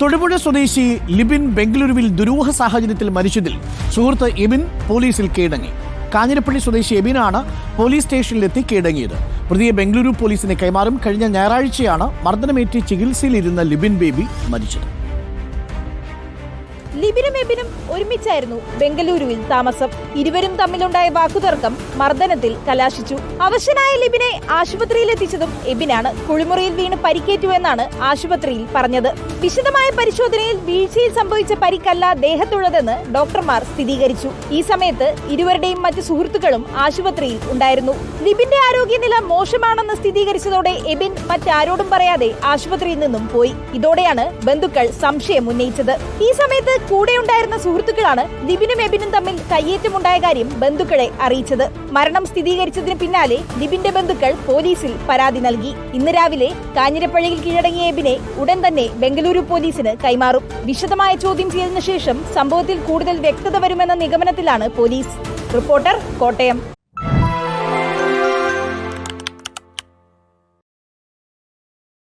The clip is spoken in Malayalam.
തൊടുപുഴ സ്വദേശി ലിബിൻ ബംഗളൂരുവിൽ ദുരൂഹ സാഹചര്യത്തിൽ മരിച്ചതിൽ സുഹൃത്ത് എബിൻ പോലീസിൽ കീഴടങ്ങി. കാഞ്ഞിരപ്പള്ളി സ്വദേശി എബിനാണ് പോലീസ് സ്റ്റേഷനിലെത്തി കീഴടങ്ങിയത്. പ്രതിയെ ബംഗളൂരു പോലീസിന് കൈമാറും. കഴിഞ്ഞ ഞായറാഴ്ചയാണ് മർദ്ദനമേറ്റ് ചികിത്സയിലിരുന്ന ലിബിൻ ബേബി മരിച്ചത്. ലിബിനും എബിനും ഒരുമിച്ചായിരുന്നു ബംഗളൂരുവിൽ താമസം. ഇരുവരും തമ്മിലുണ്ടായ വാക്കുതർക്കം മർദ്ദനത്തിൽ കലാശിച്ചു. അവശനായ ലിബിനെ ആശുപത്രിയിലെത്തിച്ചതും എബിനാണ്. കുളിമുറിയിൽ വീണ് പരിക്കേറ്റുവെന്നാണ് ആശുപത്രിയിൽ പറഞ്ഞത്. വിശദമായ പരിശോധനയിൽ വീഴ്ചയിൽ സംഭവിച്ച പരിക്കല്ല ദേഹത്തുള്ളതെന്ന് ഡോക്ടർമാർ സ്ഥിരീകരിച്ചു. ഈ സമയത്ത് ഇരുവരുടെയും മറ്റ് സുഹൃത്തുക്കളും ആശുപത്രിയിൽ ഉണ്ടായിരുന്നു. ലിബിന്റെ ആരോഗ്യനില മോശമാണെന്ന് സ്ഥിരീകരിച്ചതോടെ എബിൻ മറ്റാരോടും പറയാതെ ആശുപത്രിയിൽ നിന്നും പോയി. ഇതോടെയാണ് ബന്ധുക്കൾ സംശയം ഉന്നയിച്ചത്. ഈ സമയത്ത് കൂടെയുണ്ടായിരുന്ന സുഹൃത്തുക്കളാണ് ലിബിനും എബിനും തമ്മിൽ കയ്യേറ്റമുണ്ടായ കാര്യം ബന്ധുക്കളെ അറിയിച്ചത്. മരണം സ്ഥിരീകരിച്ചതിന് പിന്നാലെ ലിബിന്റെ ബന്ധുക്കൾ പോലീസിൽ പരാതി നൽകി. ഇന്ന് രാവിലെ കാഞ്ഞിരപ്പള്ളിയിൽ കീഴടങ്ങിയ എബിനെ ഉടൻ തന്നെ ബംഗളൂരു പോലീസിന് കൈമാറും. വിശദമായ ചോദ്യം ചെയ്തതിനു ശേഷം സംഭവത്തിൽ കൂടുതൽ വ്യക്തത വരുമെന്ന നിഗമനത്തിലാണ് പോലീസ്. റിപ്പോർട്ടർ, കോട്ടയം.